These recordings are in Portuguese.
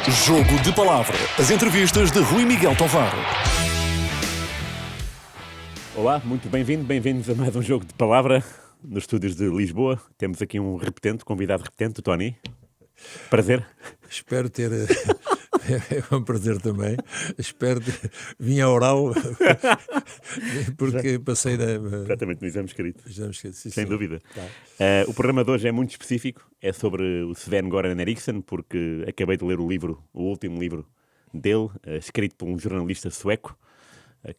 Jogo de Palavra. As entrevistas de Rui Miguel Tovar. Olá, muito bem-vindos a mais um Jogo de Palavra nos estúdios de Lisboa. Temos aqui um convidado repetente, o Tony. Prazer. Espero ter... É um prazer também. Espero ter... Vim a oral porque passei na... Exatamente, no exame escrito. Sem dúvida. Tá. O programa de hoje é muito específico. É sobre o Sven-Göran Eriksson, porque acabei de ler o último livro dele, escrito por um jornalista sueco,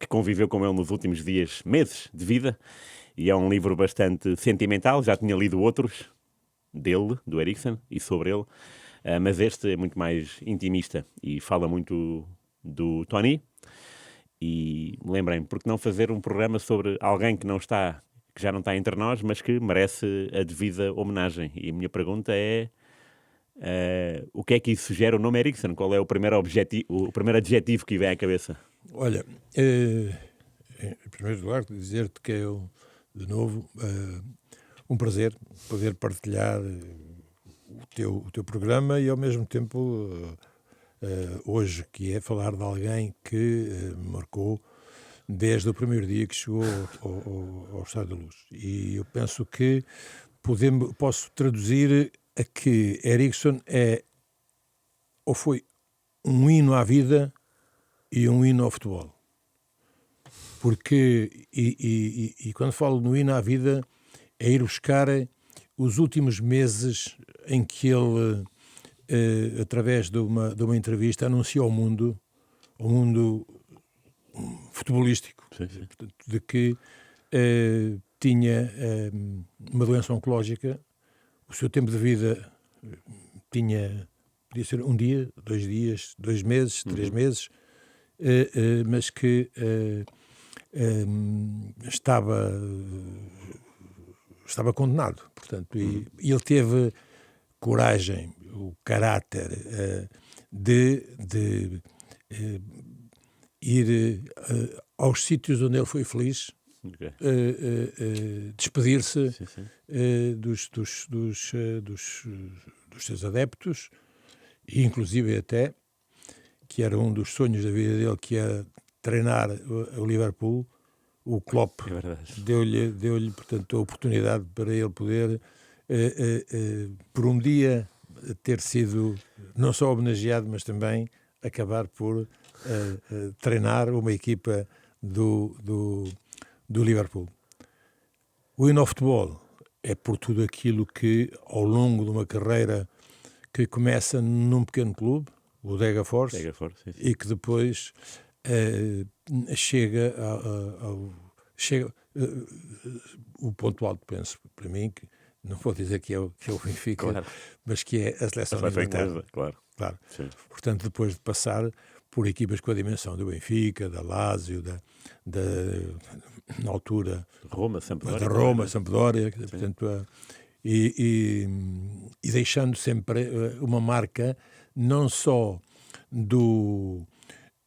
que conviveu com ele nos últimos meses de vida. E é um livro bastante sentimental. Já tinha lido outros dele, do Eriksson, e sobre ele. Mas este é muito mais intimista e fala muito do Tony. E lembrem-me, por que não fazer um programa sobre alguém que já não está entre nós, mas que merece a devida homenagem? E a minha pergunta é, o que é que isso sugere o nome Eriksson? Qual é o primeiro adjetivo que vem à cabeça? Olha, em primeiro lugar, dizer-te que é, de novo, um prazer poder partilhar o teu programa e, ao mesmo tempo, hoje, que é falar de alguém que me marcou desde o primeiro dia que chegou ao Estado da Luz. E eu penso que posso traduzir a que Eriksson foi um hino à vida e um hino ao futebol. Porque, e quando falo no hino à vida, é ir buscar os últimos meses em que ele, através de uma entrevista, anunciou ao mundo futebolístico, portanto, de que tinha uma doença oncológica. O seu tempo de vida podia ser um dia, 2 dias, 2 meses, 3 meses, mas que estava condenado, portanto, e ele teve coragem, o caráter de ir aos sítios onde ele foi feliz, despedir-se dos seus adeptos, e inclusive até, que era um dos sonhos da vida dele, que era treinar o Liverpool. O Klopp deu-lhe, portanto, a oportunidade para ele poder, por um dia, ter sido não só homenageado, mas também acabar por treinar uma equipa do Liverpool. O hino ao futebol é por tudo aquilo que, ao longo de uma carreira que começa num pequeno clube, o Degerfors, e que depois chega o ponto alto, penso, para mim, que não vou dizer que é o Benfica, claro, mas que é a seleção da Inglaterra. Claro. Portanto, depois de passar por equipas com a dimensão do Benfica, da Lazio, na altura da Roma, Sampdoria, portanto, e deixando sempre uma marca não só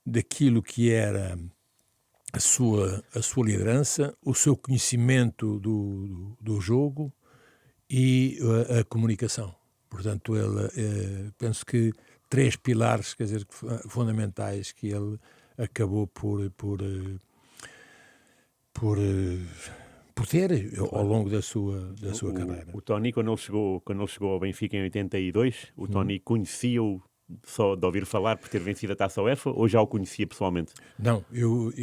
daquilo que era a sua liderança, o seu conhecimento do jogo e a comunicação. Portanto, ele, penso que 3 pilares, quer dizer, fundamentais, que ele acabou por ter ao longo da sua carreira. O Tony, quando ele chegou ao Benfica em 82, o Tony conhecia-o só de ouvir falar por ter vencido a Taça UEFA, ou já o conhecia pessoalmente? Não, eu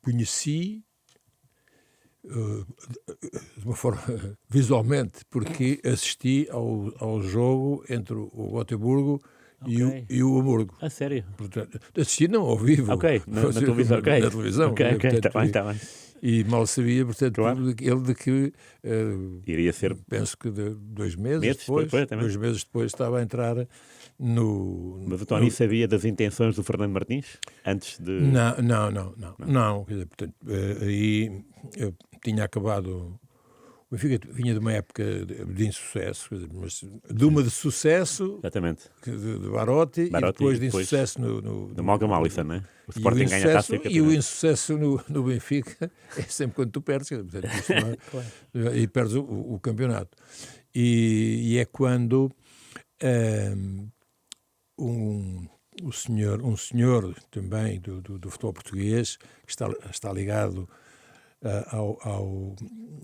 conheci de uma forma visualmente, porque assisti ao jogo entre o Gotemburgo e o Hamburgo. A sério? Portanto, assisti não ao vivo. Na televisão. Na televisão. Está bem. E mal sabia, portanto, claro, ele de que iria ser, penso que 2 meses depois 2 meses depois estava a entrar no... Mas o Tony sabia das intenções do Fernando Martins antes de... Não, quer dizer, portanto, aí eu tinha acabado... O Benfica vinha de uma época de insucesso, mas de uma de sucesso, exatamente, de Barotti, e depois de insucesso no Malcolm Alisson, não é? O Sporting ganha a taça e o insucesso no Benfica é sempre quando tu perdes, portanto, claro. E perdes o campeonato. E é quando um senhor também do futebol português, que está ligado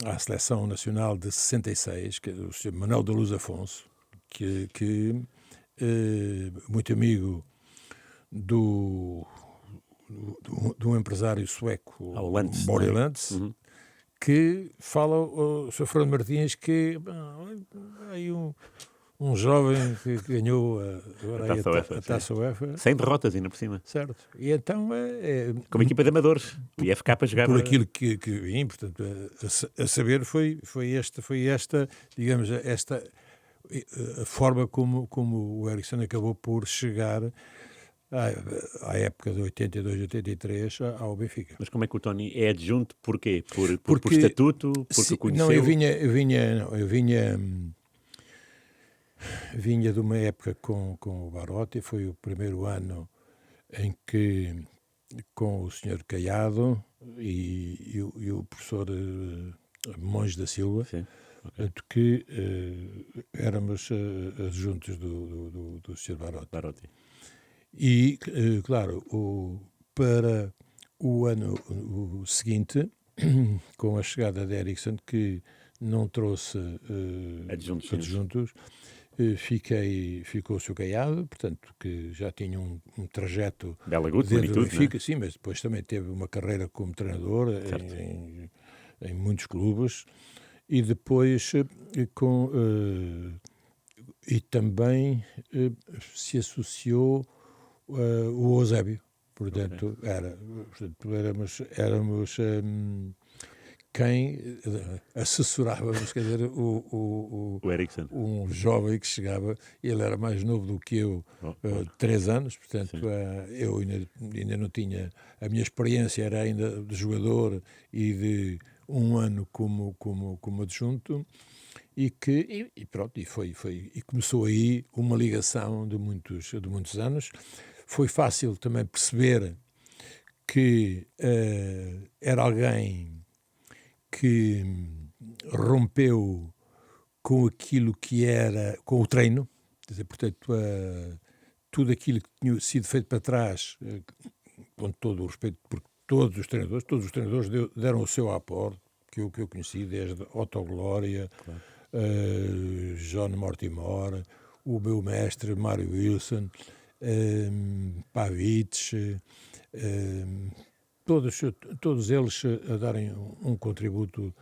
à Seleção Nacional de 66, que é o Sr. Manuel da Luz Afonso, que muito amigo de um empresário sueco, Börje Lantz, que fala ao Sr. Fernando Martins que aí um jovem que ganhou a Taça UEFA. Sem derrotas ainda por cima. Certo. E então como equipa de amadores. O IFK jogava... Por aquilo que vim, portanto, a saber foi esta, digamos, a forma como o Eriksson acabou por chegar à época de 82, 83 ao Benfica. Mas como é que o Tony é adjunto? Porquê? Por estatuto? Porque o conheceu? Não, eu vinha de uma época com o Barotti. Foi o primeiro ano em que, com o Sr. Caiado e o professor Monge da Silva, Sim. Okay. Que éramos adjuntos do Sr. Barotti. E, claro, para o ano seguinte, com a chegada de Eriksson, que não trouxe adjuntos, ficou o Sr. Caiado, portanto, que já tinha um trajeto dentro do Benfica, sim, mas depois também teve uma carreira como treinador em muitos clubes, e depois e também se associou o Eusébio, portanto, éramos quem assessorávamos, quer dizer, o Eriksson. Um jovem que chegava, ele era mais novo do que eu, 3 anos, portanto, eu ainda não tinha, a minha experiência era ainda de jogador e de um ano como adjunto, e pronto, e começou aí uma ligação de muitos anos. Foi fácil também perceber que era alguém que rompeu com aquilo que era, com o treino, quer dizer, portanto, tudo aquilo que tinha sido feito para trás, com todo o respeito, porque todos os treinadores deram o seu aporte, que eu conheci, desde Otto Glória, claro. John Mortimer, o meu mestre Mário Wilson, Pavic, todos eles a darem um contributo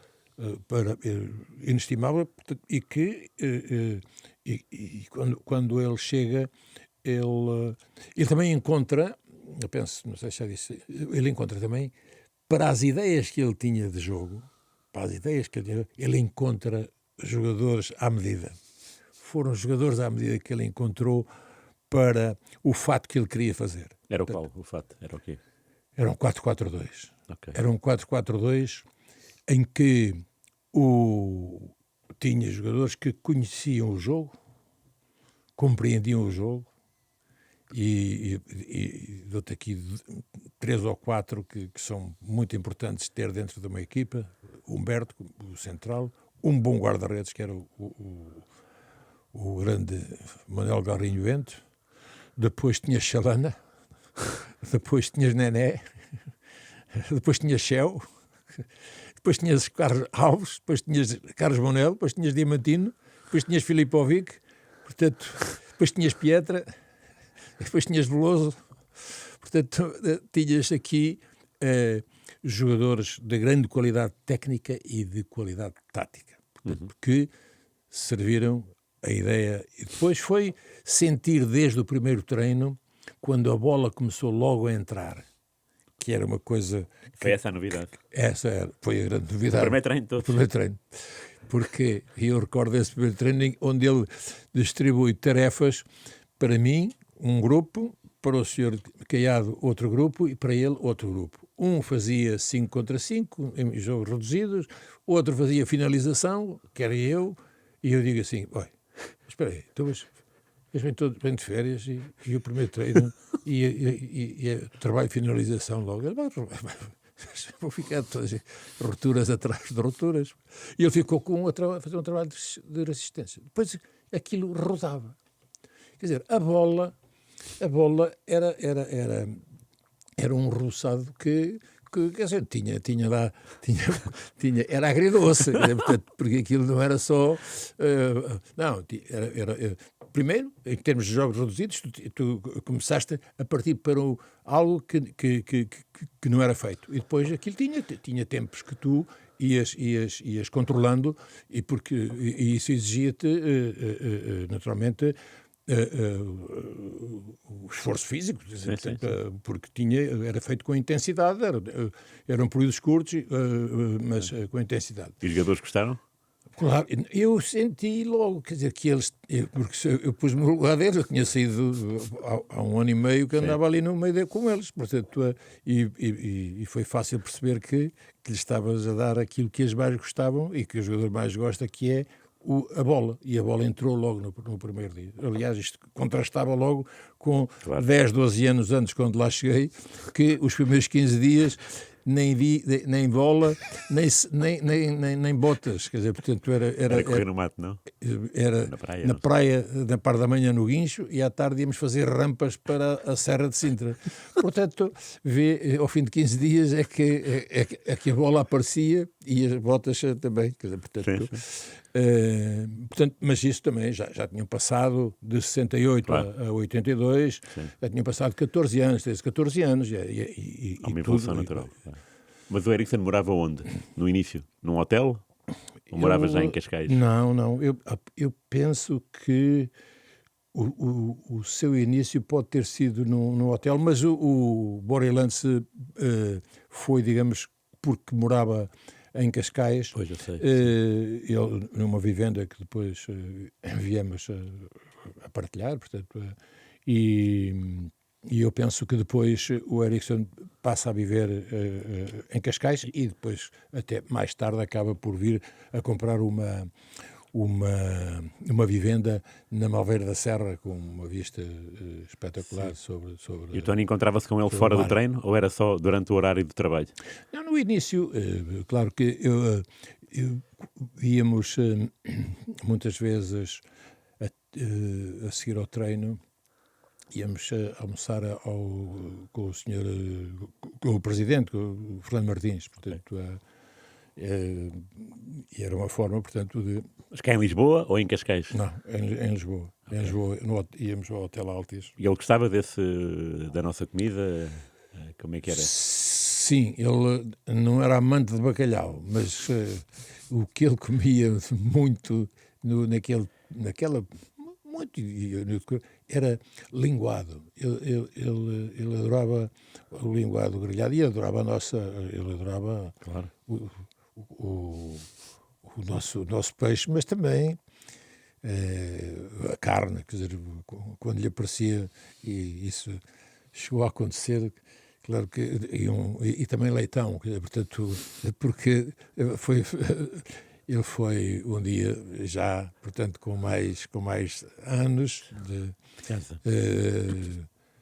inestimável, e que quando ele chega, ele também encontra, eu penso, não sei se já disse, ele encontra também, para as ideias que ele tinha de jogo, ele encontra jogadores à medida. Foram jogadores à medida que ele encontrou para o fato que ele queria fazer. Era o qual? O fato? Era o quê? Era um 4-4-2. Okay. Era um 4-4-2 em que tinha jogadores que conheciam o jogo, compreendiam o jogo, e dou-te aqui 3 ou 4 que são muito importantes ter dentro de uma equipa. Humberto, o central, um bom guarda-redes, que era o grande Manuel Garrinho Bento. Depois tinha Chalana, depois tinhas Nené, depois tinhas Shell, depois tinhas Carlos Alves, depois tinhas Carlos Bonel, depois tinhas Diamantino, depois tinhas Filipovic, portanto, depois tinhas Pietra, depois tinhas Veloso. Portanto, tinhas aqui jogadores de grande qualidade técnica e de qualidade tática, portanto, que serviram a ideia. E depois foi sentir desde o primeiro treino, quando a bola começou logo a entrar, que era uma coisa... Foi essa a novidade. Foi a grande novidade. O primeiro treino todo. O primeiro treino. Porque eu recordo esse primeiro treino onde ele distribui tarefas para mim, um grupo, para o Sr. Caiado outro grupo e para ele outro grupo. Um fazia 5 contra 5 em jogos reduzidos, outro fazia finalização, que era eu, e eu digo assim, olha, espera aí, então vem de férias e o primeiro treino e trabalho de finalização logo. Vou ficar todas rupturas atrás de rupturas. E ele ficou a fazer um trabalho de resistência. Depois aquilo rodava. Quer dizer, a bola a bola era um roçado que quer dizer, tinha lá, era agridoce, quer dizer, portanto, porque aquilo não era só, não, primeiro, em termos de jogos reduzidos, tu começaste a partir para algo que não era feito, e depois aquilo tinha tempos que tu ias controlando, e isso exigia-te, naturalmente, o esforço físico, sim. Porque era feito com intensidade, eram períodos curtos, mas com intensidade. E os jogadores gostaram? Claro, eu senti logo, quer dizer, que eles, porque eu pus-me no lugar deles, eu tinha saído há 1 ano e meio que andava ali no meio com eles, portanto, e foi fácil perceber que lhes estavas a dar aquilo que eles mais gostavam e que o jogador mais gosta, que é a bola, e a bola entrou logo no primeiro dia. Aliás, isto contrastava logo com 10, 12 anos antes, quando lá cheguei, que os primeiros 15 dias nem vi nem bola, nem botas, quer dizer, portanto era correr no mato, não? Era na praia, na parte da manhã no Guincho, e à tarde íamos fazer rampas para a Serra de Sintra. Portanto, ao fim de 15 dias é que a bola aparecia e as botas também, quer dizer, portanto... portanto, mas isso também já tinham passado de 68 a 82, já tinham passado 14 anos, 14 anos. Há uma evolução natural. Mas o Eriksen morava onde? No início? Num hotel? Ou morava já em Cascais? Não. Eu penso que o seu início pode ter sido no hotel, mas o Borelance foi, digamos, porque morava em Cascais, pois eu sei. Ele numa vivenda que depois viemos a partilhar, portanto, e eu penso que depois o Eriksen passa a viver em Cascais e depois, até mais tarde, acaba por vir a comprar uma vivenda na Malveira da Serra, com uma vista espetacular sobre... E o Tony encontrava-se com ele fora do treino, ou era só durante o horário de trabalho? Não, no início, claro que eu íamos muitas vezes a seguir ao treino, íamos almoçar com o senhor, com o presidente, com o Fernando Martins, portanto... E era uma forma, portanto, de... Mas cá em Lisboa ou em Cascais? Não, em Lisboa. Okay. Em Lisboa, íamos ao Hotel Altis. E ele gostava da nossa comida? Como é que era? Sim, ele não era amante de bacalhau, mas o que ele comia muito era linguado. Ele adorava o linguado grelhado e adorava ele adorava, claro, o nosso peixe, mas também a carne, quer dizer, quando lhe aparecia, e isso chegou a acontecer, claro que, e também leitão, quer dizer, portanto, porque ele foi um dia já, portanto, com mais anos de casa.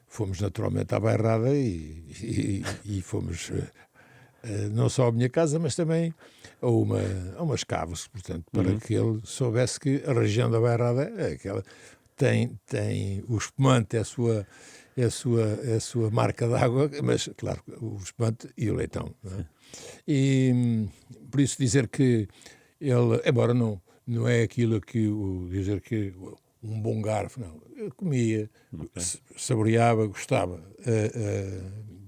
Fomos naturalmente à Bairrada e fomos não só à minha casa, mas também a umas caves, portanto, para que ele soubesse que a região da Bairrada é aquela, tem o espumante, é a sua marca d'água, mas, claro, o espumante e o leitão. Não é? E por isso dizer que ele, embora não é aquilo que dizer que um bom garfo, não, eu comia, saboreava, gostava,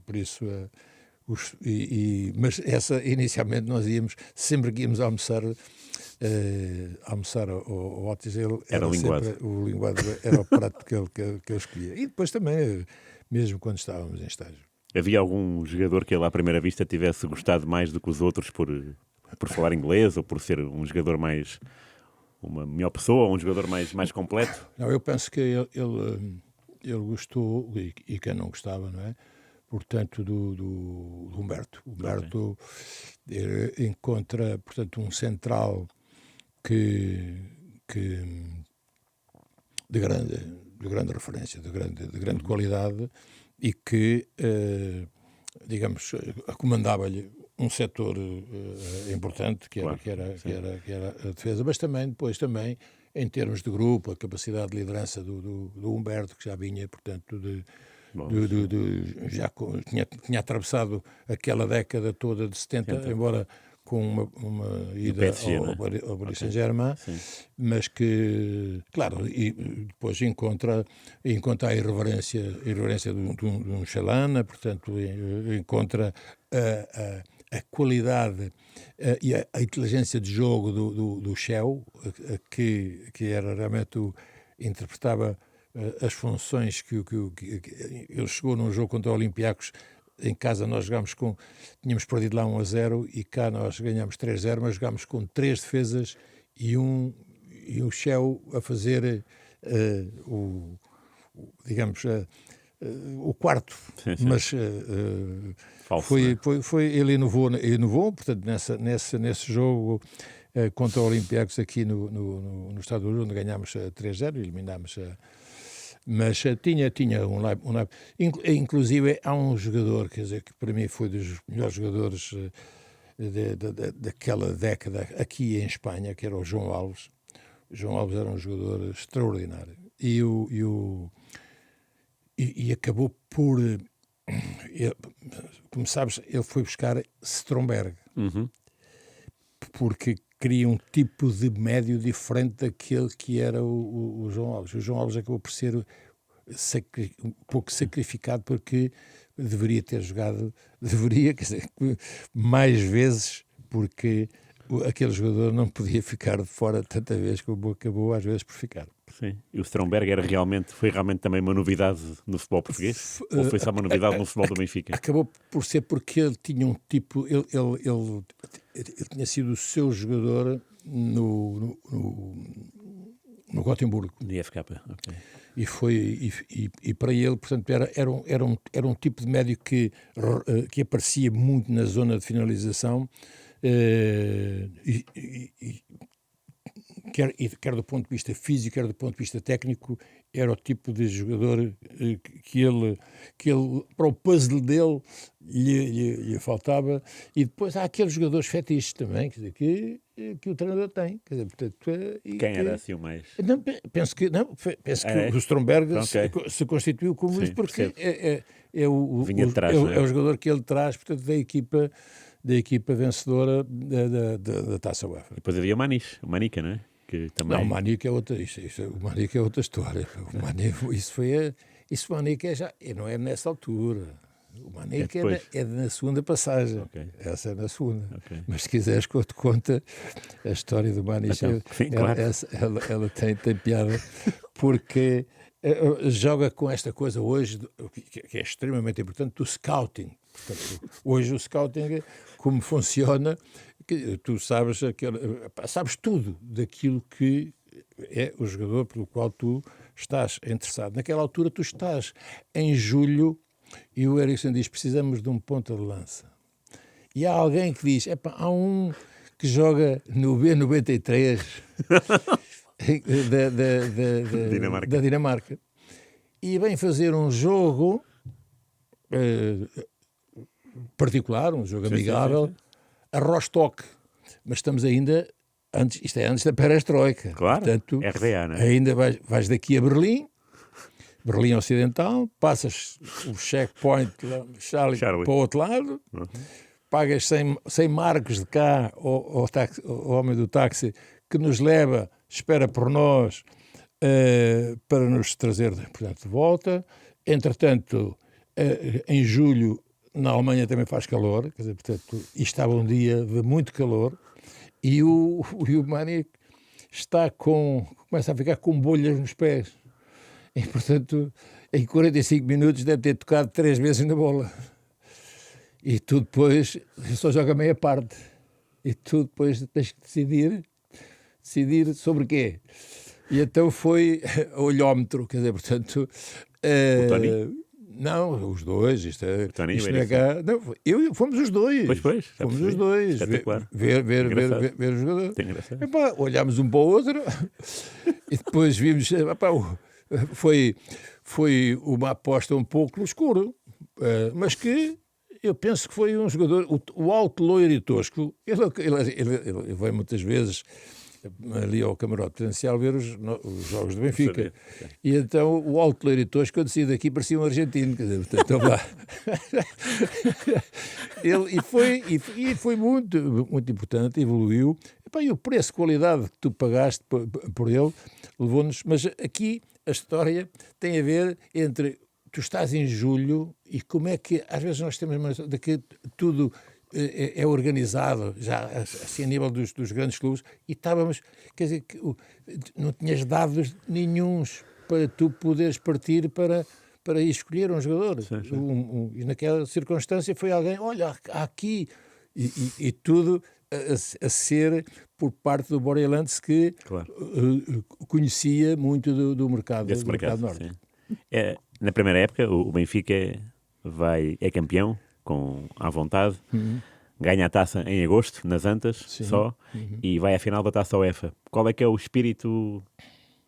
por isso... mas inicialmente nós íamos, sempre que íamos almoçar ao Otis, ele era linguado. O linguado era o prato que ele escolhia. E depois também, mesmo quando estávamos em estágio. Havia algum jogador que ele à primeira vista tivesse gostado mais do que os outros por falar inglês ou por ser um jogador mais... uma melhor pessoa, um jogador mais completo? Não, eu penso que ele gostou, e quem não gostava, não é? Portanto, do Humberto. Humberto encontra, portanto, um central de grande referência, de grande qualidade, e que, digamos, comandava-lhe um setor importante, que era a defesa, mas depois também em termos de grupo, a capacidade de liderança do Humberto, que já vinha, portanto, tinha atravessado aquela década toda de 70, embora com uma ida PSG, ao Paris Saint-Germain, mas que, claro, e depois encontra a irreverência de um Chalana, portanto, encontra a qualidade e a inteligência de jogo do Shell, que era realmente interpretava as funções que ele chegou num jogo contra o Olympiacos. Em casa nós tínhamos perdido lá 1-0 e cá nós ganhámos 3-0, mas jogámos com 3 defesas e o Shell a fazer o quarto. Sim. Mas ele inovou, portanto, nesse jogo contra o Olympiacos aqui no Estado do Rio, onde ganhámos 3-0 e eliminámos mas tinha um lado. Inclusive, há um jogador, quer dizer, que para mim foi dos melhores jogadores daquela década aqui em Espanha, que era o João Alves. O João Alves era um jogador extraordinário. E acabou por... como sabes, ele foi buscar Stromberg. Porque queria um tipo de médio diferente daquele que era o João Alves. O João Alves acabou por ser um pouco sacrificado porque deveria ter jogado, quer dizer, mais vezes, porque aquele jogador não podia ficar de fora tanta vez como acabou às vezes por ficar. Sim. E o Stromberg foi realmente também uma novidade no futebol português? Ou foi só uma novidade no futebol do Benfica? Acabou por ser porque ele tinha um tipo... Ele tinha sido o seu jogador no Gotemburgo. No IFK, ok. E para ele, portanto, era um tipo de médio que aparecia muito na zona de finalização, quer do ponto de vista físico, quer do ponto de vista técnico, era o tipo de jogador que ele para o puzzle dele lhe faltava. E depois há aqueles jogadores fetiches também, quer dizer, que o treinador tem. Quer dizer, portanto, era assim o mais? Não, penso que o Stromberg se constituiu como isso, porque é o jogador que ele traz, portanto, da equipa vencedora da Taça UEFA. E depois havia o Manica, não é? Que também... Não, o Manica é outra, o Manica é outra história. O Manica não é nessa altura. O Manica é na segunda passagem. Okay. Essa é na segunda. Okay. Mas se quiseres que eu te conte a história do Manica, claro. ela tem piada, porque joga com esta coisa hoje, que é extremamente importante, do scouting. Portanto, hoje o scouting, como funciona, que tu sabes tudo daquilo que é o jogador pelo qual tu estás interessado. Naquela altura tu estás em julho e o Eriksson diz: precisamos de um ponta de lança. E há alguém que diz: há um que joga no B93 da Dinamarca e vem fazer um jogo particular, um jogo amigável, a Rostock. Mas estamos ainda isto é antes da perestroika. Claro, portanto, RDA, não é? Ainda vais daqui a Berlim Ocidental, passas o checkpoint Charlie. Para o outro lado, pagas 100 marcos de cá ao homem do táxi que nos leva, espera por nós para nos trazer, portanto, de volta. Entretanto, em julho, na Alemanha também faz calor, quer dizer, portanto, estava um dia de muito calor e o Manik começa a ficar com bolhas nos pés. E, portanto, em 45 minutos deve ter tocado 3 vezes na bola. E tu depois só joga meia parte. E tu depois tens que decidir sobre o quê. E então foi olhómetro, quer dizer, portanto... o Tony? Não, os dois. Isto é cá. Não, fomos os dois. Pois. Fomos os dois. Ver o jogador. Olhámos um para o outro e depois vimos... Foi uma aposta um pouco no escuro, mas que eu penso que foi um jogador... O alto, loiro e tosco, ele veio muitas vezes ali ao camarote presidencial ver os jogos do Benfica. E então o Alto Leiritoso, quando saí daqui, parecia um argentino. Quer dizer, portanto, lá. E foi muito, muito importante, evoluiu. E o preço, qualidade que tu pagaste por ele, levou-nos. Mas aqui a história tem a ver entre tu estás em julho e como é que às vezes nós temos de que tudo é organizado já assim a nível dos grandes clubes e estávamos, quer dizer, que não tinhas dados nenhuns para tu poderes partir para ir escolher um jogador. E naquela circunstância foi alguém, olha, há aqui, e tudo a ser por parte do Borelante que conhecia muito do mercado, do mercado norte. Na primeira época, o Benfica é campeão, à vontade, ganha a taça em agosto, nas Antas, e vai à final da Taça UEFA. Qual é que é o espírito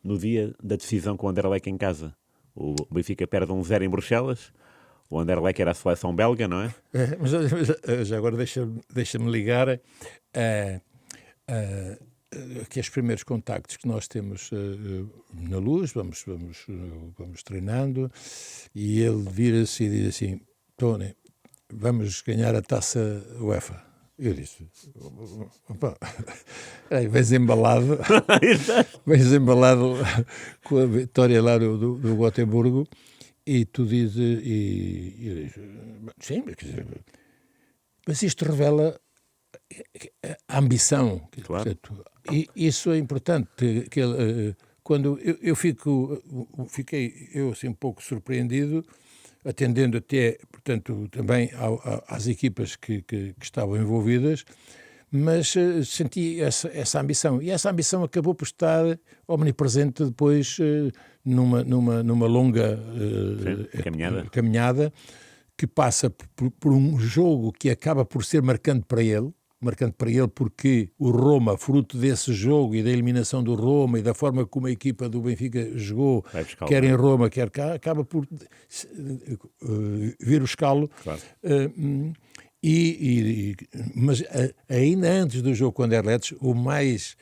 no dia da decisão com o Anderlecht em casa? O Benfica perde 1-0 em Bruxelas, o Anderlecht era a seleção belga, não é? Mas já agora deixa-me ligar que os primeiros contactos que nós temos na Luz, vamos treinando, e ele vira-se e diz assim, Tony, vamos ganhar a taça UEFA. Eu disse, opa, vens embalado com a vitória lá do Gotemburgo, e tu dizes, sim, mas isto revela a ambição. Claro. Portanto, e isso é importante, que quando fiquei assim um pouco surpreendido, atendendo até, portanto, também às equipas que estavam envolvidas, mas senti essa ambição. E essa ambição acabou por estar omnipresente depois numa longa caminhada que passa por um jogo que acaba por ser marcante para ele porque o Roma, fruto desse jogo e da eliminação do Roma e da forma como a equipa do Benfica jogou, quer em Roma, quer cá, acaba por vir o escalo. Claro. Mas ainda antes do jogo com o Anderlecht, com mais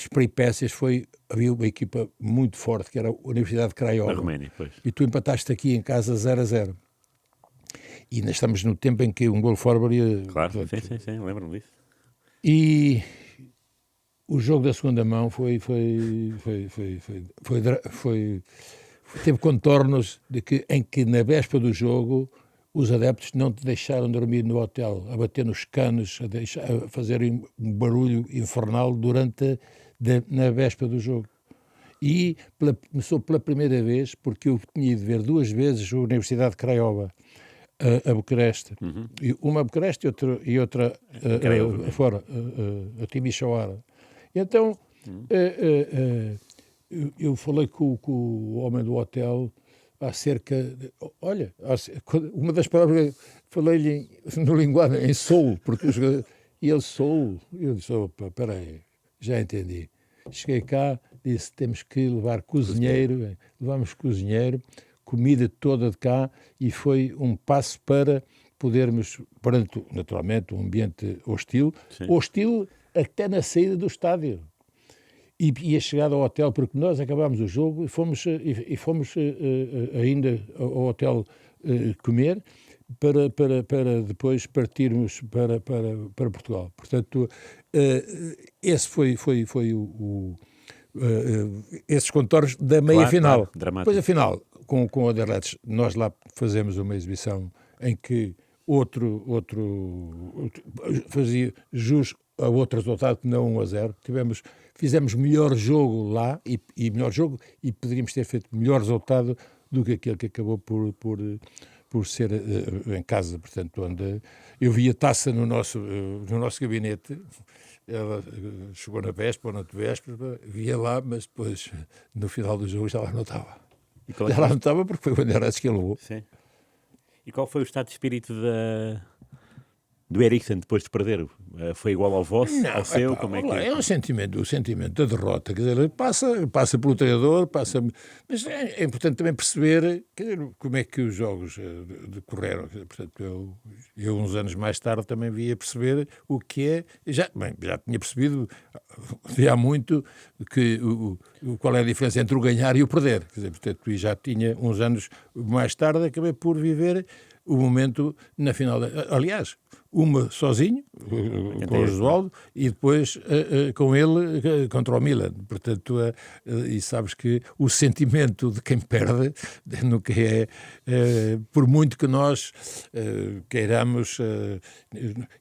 peripécias havia uma equipa muito forte, que era a Universidade de Craiova. Da Roménia, pois. E tu empataste aqui em casa 0-0. E ainda estamos no tempo em que um gol fora valia... Claro, sim, lembro-me disso. E o jogo da segunda mão teve contornos em que na véspera do jogo os adeptos não te deixaram dormir no hotel, a bater nos canos, a fazerem um barulho infernal na véspera do jogo. E começou pela primeira vez, porque eu tinha ido ver 2 vezes a Universidade de Craiova, a Bucareste, uma a Bucareste e outra fora, a Timișoara. E então eu falei com o homem do hotel acerca de, olha, uma das palavras falei-lhe no linguagem em soul, porque e ele soul, eu disse, opa, peraí, já entendi. Cheguei cá, disse, temos que levar cozinheiro, levámos cozinheiro, comida toda de cá, e foi um passo para podermos, perante, naturalmente, um ambiente hostil, hostil até na saída do estádio. E a chegada ao hotel, porque nós acabámos o jogo e fomos ainda ao hotel comer, para depois partirmos para Portugal. Portanto, esse foi esses contornos da meia-final. Claro, depois, afinal, com o Anderlecht, nós lá fazemos uma exibição em que outro fazia jus a outro resultado que não 1-0. Fizemos melhor jogo lá e melhor jogo, e poderíamos ter feito melhor resultado do que aquele que acabou por ser em casa. Portanto, onde eu vi a taça no nosso gabinete. Ela chegou na véspera ou na véspera, via lá, mas depois, no final do jogo, já lá não estava. Já lá não estava porque foi o Anderlecht que ele levou. Sim. E qual foi o estado de espírito do Eriksen depois de perder? Foi igual ao vosso, ao seu? Como é que é um sentimento, o sentimento da derrota, quer dizer, passa pelo treinador, mas é importante também perceber, quer dizer, como é que os jogos decorreram. Portanto, eu uns anos mais tarde também via perceber o que é, já tinha percebido há muito qual é a diferença entre o ganhar e o perder. Quer dizer, portanto, e já tinha uns anos mais tarde, acabei por viver o momento na final. Aliás, uma sozinho, com o Josualdo, e depois com ele contra o Milan. Portanto, e sabes que o sentimento de quem perde nunca por muito que nós queiramos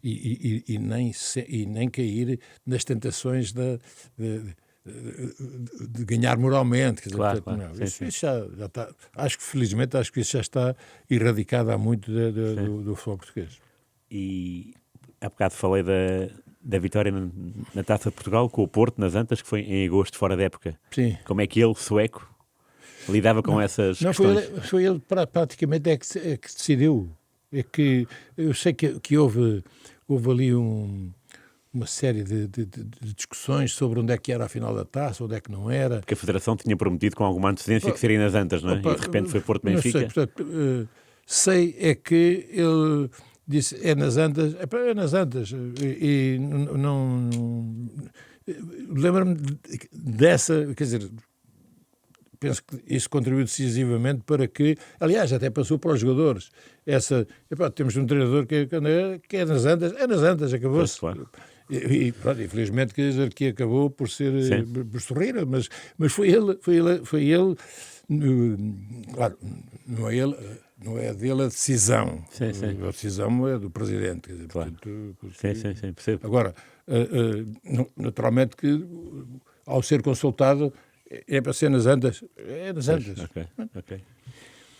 e nem cair nas tentações de ganhar moralmente. Quer dizer, claro, portanto, claro. Não, isso já está. Felizmente, acho que isso já está erradicado há muito do futebol português. E há bocado falei da vitória na Taça de Portugal com o Porto, nas Antas, que foi em agosto, fora da época. Sim. Como é que ele, sueco, lidava com essas questões? Foi ele praticamente que decidiu. É que eu sei que houve ali uma série de discussões sobre onde é que era a final da Taça, onde é que não era. Porque a Federação tinha prometido com alguma antecedência que seria nas Antas, não é? E de repente foi Porto-Benfica. Sei é que ele disse, é nas Antas, é nas Antas, e não lembro-me dessa, quer dizer, penso que isso contribuiu decisivamente para que, aliás, até passou para os jogadores, temos um treinador que é nas Antas, acabou-se. Claro. E pronto, infelizmente, quer dizer que acabou por sorrir, mas foi ele, claro, não é dele a decisão. Sim. A decisão é do Presidente. Quer dizer, claro. portanto, Sim, percebo. Agora, naturalmente que ao ser consultado é para ser nas Antas. É nas Antas. Ok.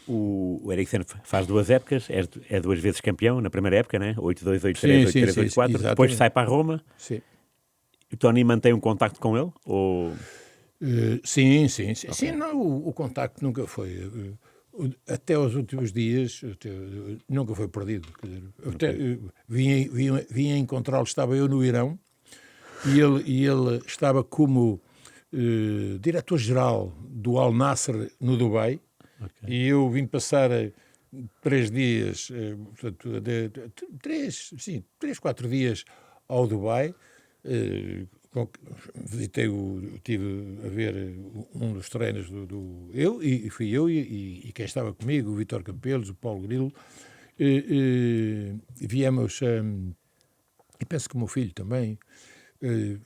O Eriksen faz 2 épocas, é 2 vezes campeão na primeira época, né? 8-2, 8-3, 8-3, 8-4. Depois sai para a Roma. Sim. O Tony mantém um contacto com ele? Ou... Sim. Sim, não, o contacto nunca foi. Até aos últimos dias nunca foi perdido. Quer dizer, vinha encontrá-lo, estava eu no Irão e ele estava como diretor-geral do Al Nassr no Dubai. Okay. E eu vim passar 3 dias, portanto, 4 dias ao Dubai. Estive a ver um dos treinos fui eu e quem estava comigo, o Vítor Campelos, o Paulo Grilo, viemos, e penso que o meu filho também,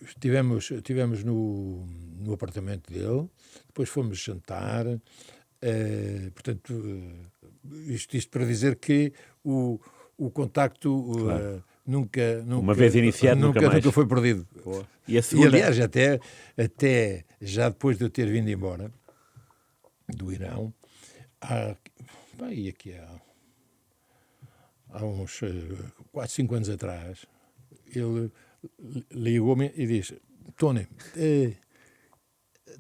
estivemos no apartamento dele, depois fomos jantar, portanto, isto para dizer que o contacto... Claro. Nunca, uma vez iniciado, nunca foi perdido. E aliás, até já depois de eu ter vindo embora do Irão, há uns 4, 5 anos atrás, ele ligou-me e disse: Tony,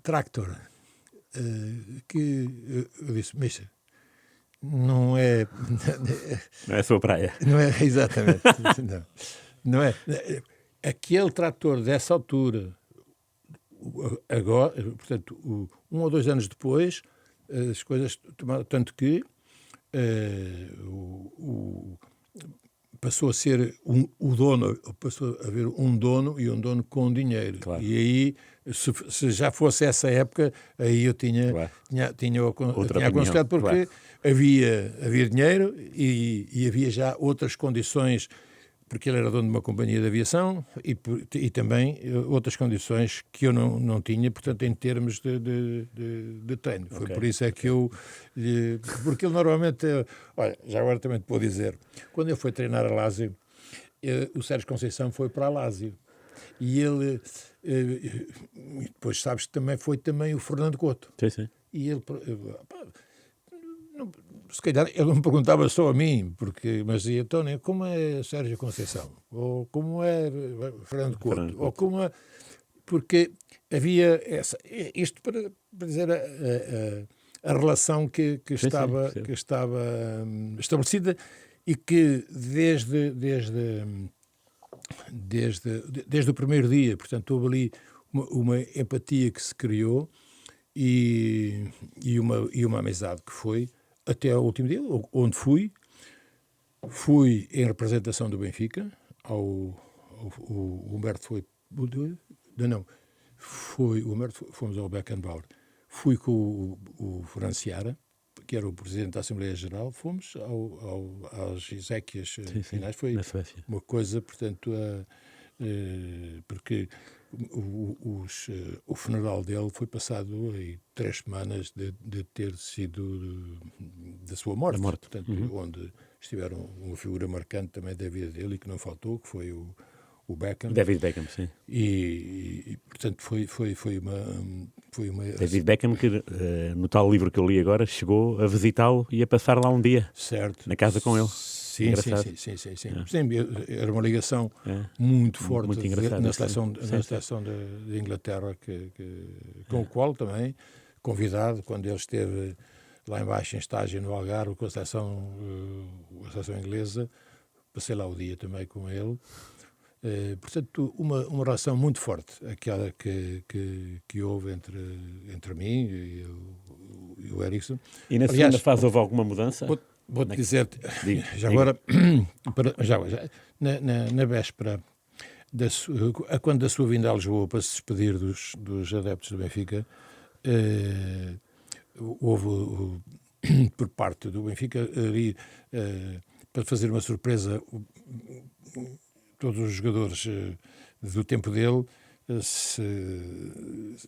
Tractor, que eu disse, mister, não é a sua praia. Não é, exatamente. não é. Aquele trator dessa altura, agora, portanto, 1 ou 2 anos depois, as coisas tomaram, tanto que passou a ser o dono, passou a haver um dono e um dono com dinheiro. Claro. E aí, se já fosse essa época, aí eu tinha aconselhado, porque havia dinheiro e havia já outras condições, porque ele era dono de uma companhia de aviação e também outras condições que eu não tinha, portanto, em termos de treino. Foi por isso é que eu... Porque ele normalmente... Olha, já agora também te vou dizer, quando eu fui treinar a Lazio, o Sérgio Conceição foi para a Lazio. E ele... depois sabes que também foi o Fernando Couto. Sim. E ele... se calhar ele não me perguntava só a mim, mas dizia, Tony, como é Sérgio Conceição? Ou como é Fernando Couto? Ou como é... Porque havia isto para dizer a relação que estava estabelecida e que desde o primeiro dia, portanto, houve ali uma empatia que se criou e uma amizade que foi até ao último dia, onde fui em representação do Benfica, o Humberto foi... Não, o Humberto, fomos ao Beckenbauer. Fui com o Franciara, que era o Presidente da Assembleia Geral, fomos às exéquias finais. Foi uma coisa, portanto, porque o funeral dele foi passado aí 3 semanas de ter sido da sua morte. Portanto, onde estiveram uma figura marcante também da vida dele e que não faltou, que foi o Beckham. David Beckham, sim. E portanto, foi uma... David Beckham, que no tal livro que eu li agora, chegou a visitá-lo e a passar lá um dia. Certo. Na casa com ele. Sim. Era uma ligação muito forte muito na seleção da Inglaterra, com o qual também, convidado, quando ele esteve lá embaixo em estágio no Algarve com a seleção inglesa, passei lá o dia também com ele. Portanto, uma relação muito forte, aquela que houve entre mim e o Eriksson. E na segunda fase houve alguma mudança? Vou-te dizer, já agora, na véspera, quando da sua vinda a Lisboa para se despedir dos adeptos do Benfica, houve, por parte do Benfica, ali, para fazer uma surpresa, todos os jogadores do tempo dele se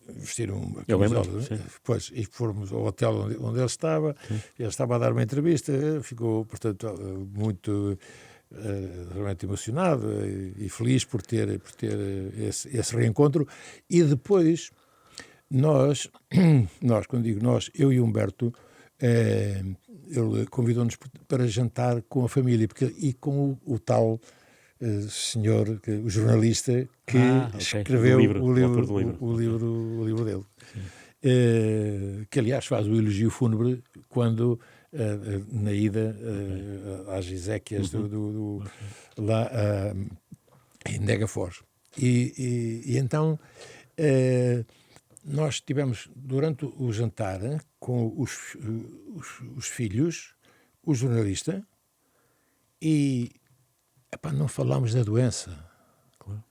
vestiram a camisola. Pois, e fomos ao hotel onde ele estava. Ele estava a dar uma entrevista, ficou, portanto, muito realmente emocionado e feliz por ter esse reencontro. E depois, nós, quando digo nós, eu e Humberto, ele convidou-nos para jantar com a família e com o tal senhor, o jornalista que escreveu o livro dele. Que, aliás, faz o elogio fúnebre quando, na ida às exéquias lá em Negafors. E então nós tivemos, durante o jantar, com os filhos, o jornalista, e não falámos da doença. Claro.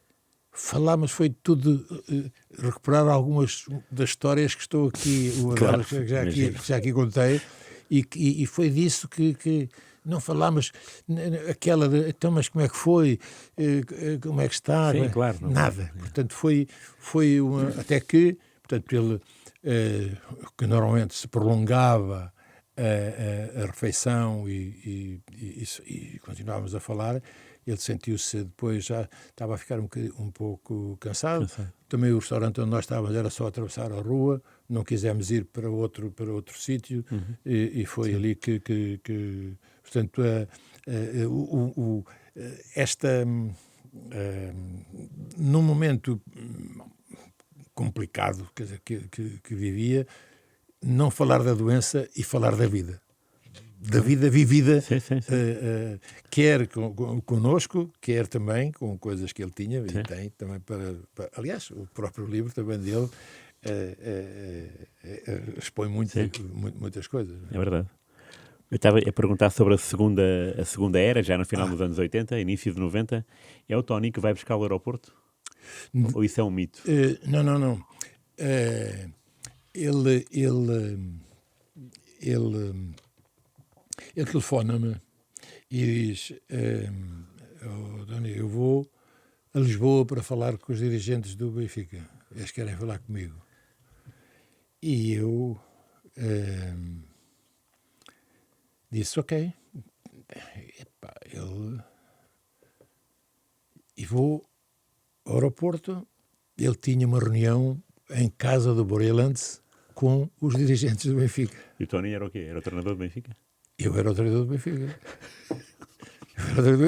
Falámos, foi tudo recuperar algumas das histórias que estou aqui, claro, já aqui contei, e foi disso que não falámos aquela de, então, mas como é que foi? Como é que está? Sim, claro. Nada. Portanto, foi uma... Até que, portanto, ele, que normalmente se prolongava a refeição e continuávamos a falar, ele sentiu-se depois, já estava a ficar um pouco cansado. Também o restaurante onde nós estávamos era só atravessar a rua, não quisemos ir para outro sítio, e foi ali que portanto, num momento complicado, quer dizer, que vivia, não falar da doença e falar da vida. Da vida vivida, quer connosco, quer também com coisas que ele tinha e tem também para... Aliás, o próprio livro também dele expõe muitas coisas. É verdade. Eu estava a perguntar sobre a segunda era, já no final dos anos 80, início de 90. É o Tony que vai buscar o aeroporto? Ou isso é um mito? Não. Ele telefona-me e diz: Doni, eu vou a Lisboa para falar com os dirigentes do Benfica. Eles querem falar comigo. E eu disse: ok. E vou ao aeroporto. Ele tinha uma reunião em casa do Borelante com os dirigentes do Benfica. E o Tony era o quê? Era o treinador do Benfica? Eu era o treinador do Benfica.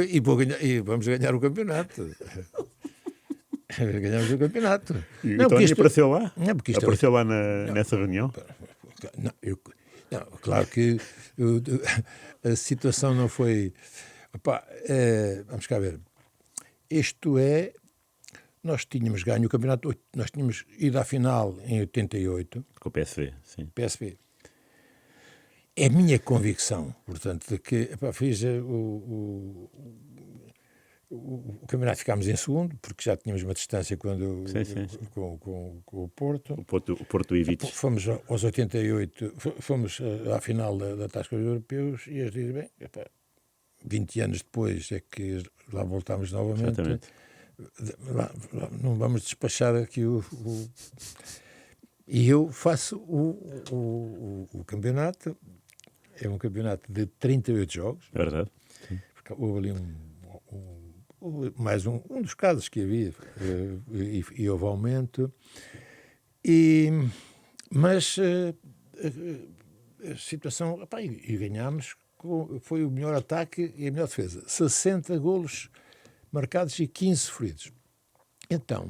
E vamos ganhar o campeonato. Ganhamos o campeonato. E o Tony apareceu lá? Não, apareceu lá nessa reunião? Não, claro que a situação não foi Epá, vamos cá ver. Isto é... Nós tínhamos ganho o campeonato, nós tínhamos ido à final em 88. Com o PSV, sim. PSV. É a minha convicção, portanto, de que fiz o campeonato, ficámos em segundo, porque já tínhamos uma distância quando, sim. Com o Porto. O Porto e Vites. Fomos aos 88, fomos à final da Taça dos Europeus e eles dizem, bem, 20 anos depois é que lá voltámos novamente. Exatamente. Não vamos despachar aqui E eu faço o campeonato, é um campeonato de 38 jogos. É verdade. Sim. Houve ali mais um dos casos que havia, e houve aumento. Mas a situação... e ganhámos, foi o melhor ataque e a melhor defesa. 60 golos marcados e 15 sofridos. Então,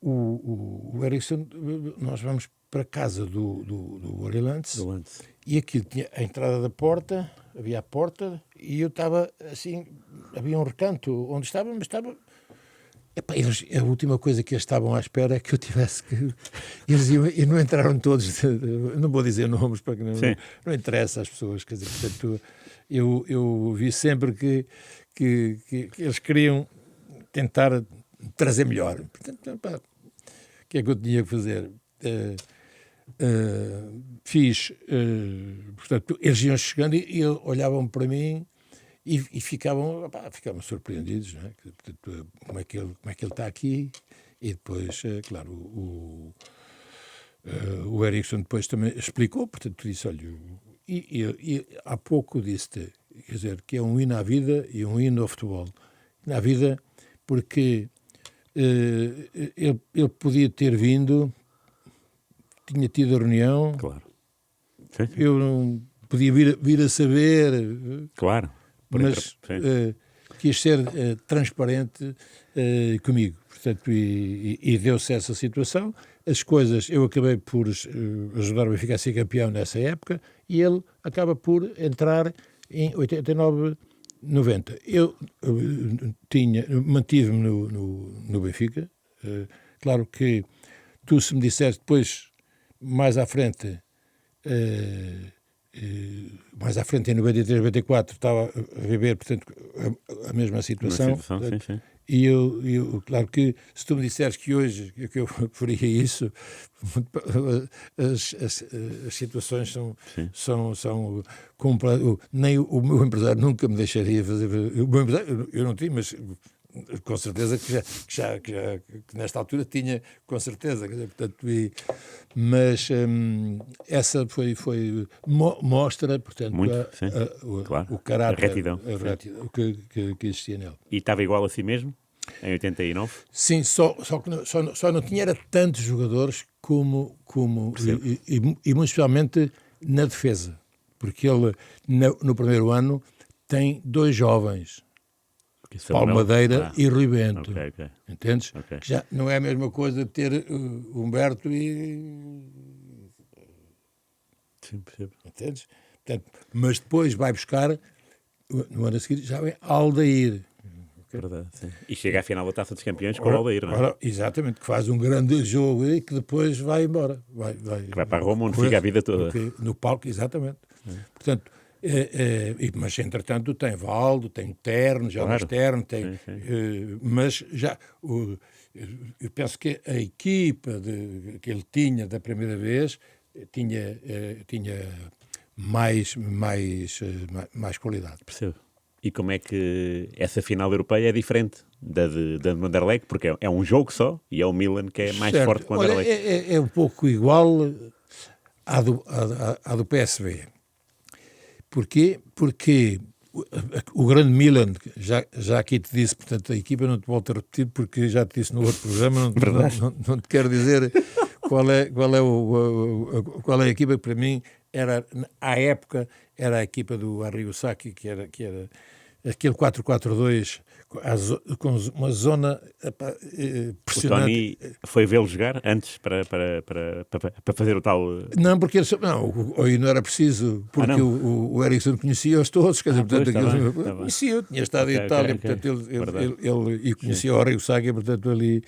o Ericsson, nós vamos para a casa do Orilantes, e aquilo tinha a entrada da porta, havia a porta, e eu estava assim, havia um recanto onde estava, mas estava... a última coisa que eles estavam à espera é que eu tivesse que... E não entraram todos, não vou dizer nomes, para que não interessa às pessoas, quer dizer, portanto, eu vi sempre que eles queriam tentar trazer melhor. Portanto, o que é que eu tinha que fazer? Portanto, eles iam chegando e olhavam para mim e ficavam surpreendidos, não é? Portanto, como é que ele está aqui. E depois, claro, o Ericsson depois também explicou, portanto, disse, olha, e há pouco disse-te, quer dizer, que é um hino à vida e um hino ao futebol. Na vida, porque ele podia ter vindo, tinha tido a reunião, claro. Eu não podia vir a saber, claro, mas quis ser transparente comigo, portanto, e deu-se essa situação. As coisas, eu acabei por ajudar o Benfica a ser campeão nessa época, e ele acaba por entrar em 89, 90. Eu mantive-me no Benfica. Claro que tu, se me disseste depois, mais à frente, em 93, 94, estava a viver, portanto, a mesma situação. Sim. E eu, claro que, se tu me disseres que hoje que eu faria isso, as situações são nem o meu empresário nunca me deixaria fazer. O meu empresário, eu não tinha, mas com certeza que nesta altura tinha, com certeza. Portanto, mas essa mostra, portanto, claro, o caráter, a retidão que existia nele. E estava igual a si mesmo, em 89? Sim, só não tinha era tantos jogadores como e muito especialmente na defesa, porque ele no primeiro ano tem 2 jovens, Paulo Madeira e Rui Bento. Okay. Entendes? Okay. Que já não é a mesma coisa de ter Humberto e... Sim, percebo. Entendes? Portanto, mas depois vai buscar, no ano a seguir, já vem Aldair. Okay? Verdade, sim. E chega à final da Taça dos Campeões com o Aldair, não é? Exatamente, que faz um grande jogo e que depois vai embora. Que vai para Roma, onde fica a vida toda. No palco, exatamente. Portanto, mas entretanto tem Valdo, tem Terno, Jonas Terno, tem, sim. Mas já eu penso que a equipa que ele tinha da primeira vez tinha mais qualidade. Percebo. E como é que essa final europeia é diferente da de Anderlecht? Porque é um jogo só e é o Milan que é mais forte que o Anderlecht. É um pouco igual à do PSV. Porquê? Porque o grande Milan, já aqui te disse, portanto, a equipa, não te volto a repetir porque já te disse no outro programa, não te quero dizer qual é a equipa que para mim era, à época, era a equipa do Arrigo Sacchi, que era aquele 4-4-2 com uma zona pressionante. O Tony foi vê-lo jogar antes para fazer o tal... Não, porque não era preciso, porque o Eriksson conhecia-os todos, quer dizer, portanto, conhecia, eu tinha estado em Itália, portanto, ele conhecia o Arrigo Sacchi, portanto, ali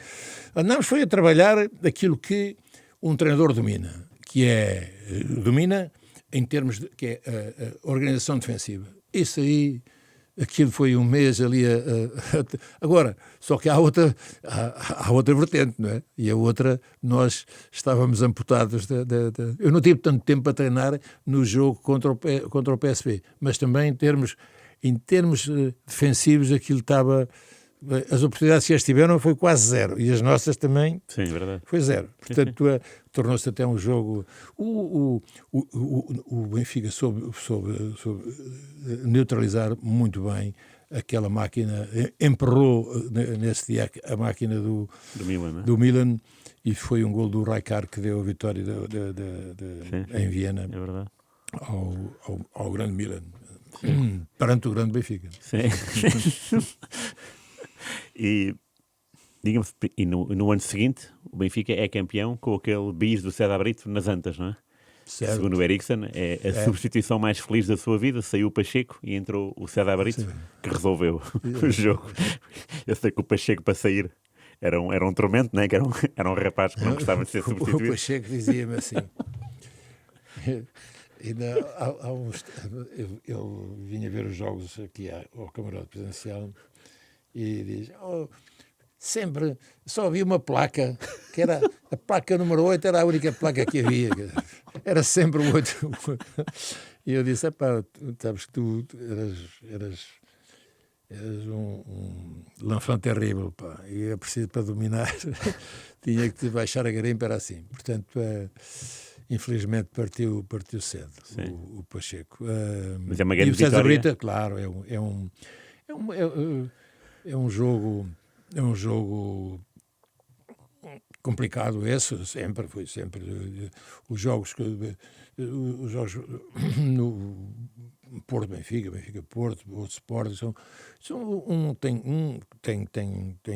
andámos foi a trabalhar aquilo que um treinador domina, domina em termos que é a organização defensiva. Isso aí, aquilo foi um mês ali agora, só que há outra vertente, não é? E a outra, nós estávamos amputados eu não tive tanto tempo para treinar no jogo contra o PSV, mas também em termos defensivos aquilo estava... As oportunidades que eles tiveram foi quase zero e as nossas também. Sim, verdade. Foi zero. Portanto, tornou-se até um jogo. O Benfica soube neutralizar muito bem aquela máquina, emperrou nesse dia a máquina do Milan, né? do Milan, e foi um gol do Rijkaard que deu a vitória em Viena, é verdade. ao grande Milan, perante o grande Benfica. Sim. E diga-me, e no ano seguinte o Benfica é campeão com aquele bis do César Brito nas Antas, não é? Certo. Segundo o Eriksson, é a substituição mais feliz da sua vida. Saiu o Pacheco e entrou o César Brito, que resolveu o jogo. Eu sei que o Pacheco, para sair, era um tormento, né? Que era um rapaz que não gostava de ser substituído. O Pacheco dizia-me assim. Eu vinha ver os jogos aqui ao camarote presidencial e diz: sempre só havia uma placa, que era a placa número 8, era a única placa que havia. Era sempre o 8. E eu disse: sabes que tu eras um l'enfant terrível, pá, e é preciso para dominar, tinha que te baixar a garimpa, era assim. Portanto, infelizmente partiu cedo o Pacheco. Mas é uma grande e o César vitória. Brito, claro, é um jogo complicado esse, foi sempre os jogos no Porto Benfica Porto, o Sporting tem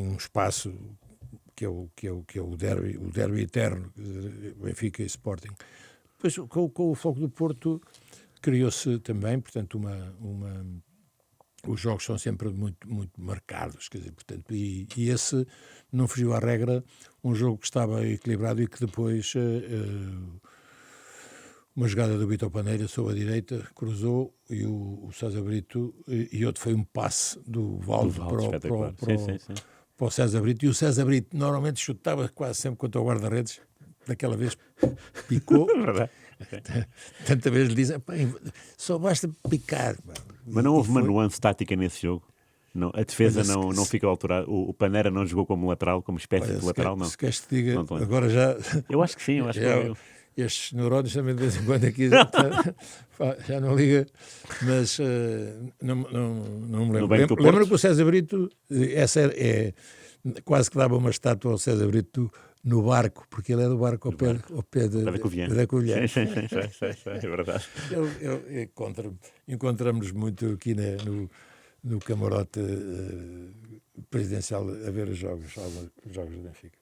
um espaço que é o derby eterno, Benfica e Sporting. Depois com o Foco do Porto criou-se também, portanto, os jogos são sempre muito, muito marcados, quer dizer, portanto, e esse não fugiu à regra, um jogo que estava equilibrado e que depois uma jogada do Vitor Paneira sobre a direita, cruzou, e o César Brito, e outro foi um passe do Valde para o César Brito, e o César Brito normalmente chutava quase sempre contra o guarda-redes, daquela vez picou. Tanta vez lhe dizem: só basta picar. Mas não houve uma nuance tática nesse jogo? Não, a defesa não ficou alterada. O Paneira não jogou como lateral, como espécie de lateral, não. Se queres te diga, não agora já... Eu acho que sim, eu acho que eu. Estes neurónios também de vez em quando aqui já não liga, mas não me lembro. Lembro que o César Brito, essa quase que dava uma estátua ao César Brito no barco, porque ele é do barco ao pé da Covilhã. Sim, é verdade. Encontramos-nos muito aqui no camarote presidencial a ver os jogos do Benfica.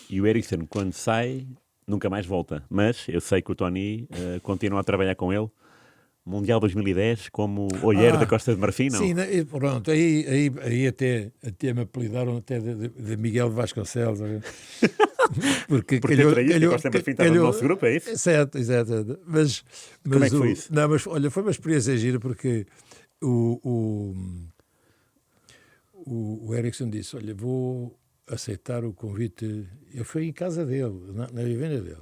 E o Eriksson, quando sai, nunca mais volta. Mas eu sei que o Tony continua a trabalhar com ele. Mundial 2010, como olheiro da Costa de Marfim, não? Sim, pronto, aí até me apelidaram até de Miguel de Vasconcelos. Porque a Costa de Marfim estava no nosso grupo, é isso? Certo. Mas como é que foi isso? Não, mas olha, foi uma experiência gira, porque o Eriksson disse: olha, vou aceitar o convite. Eu fui em casa dele, na vivenda dele.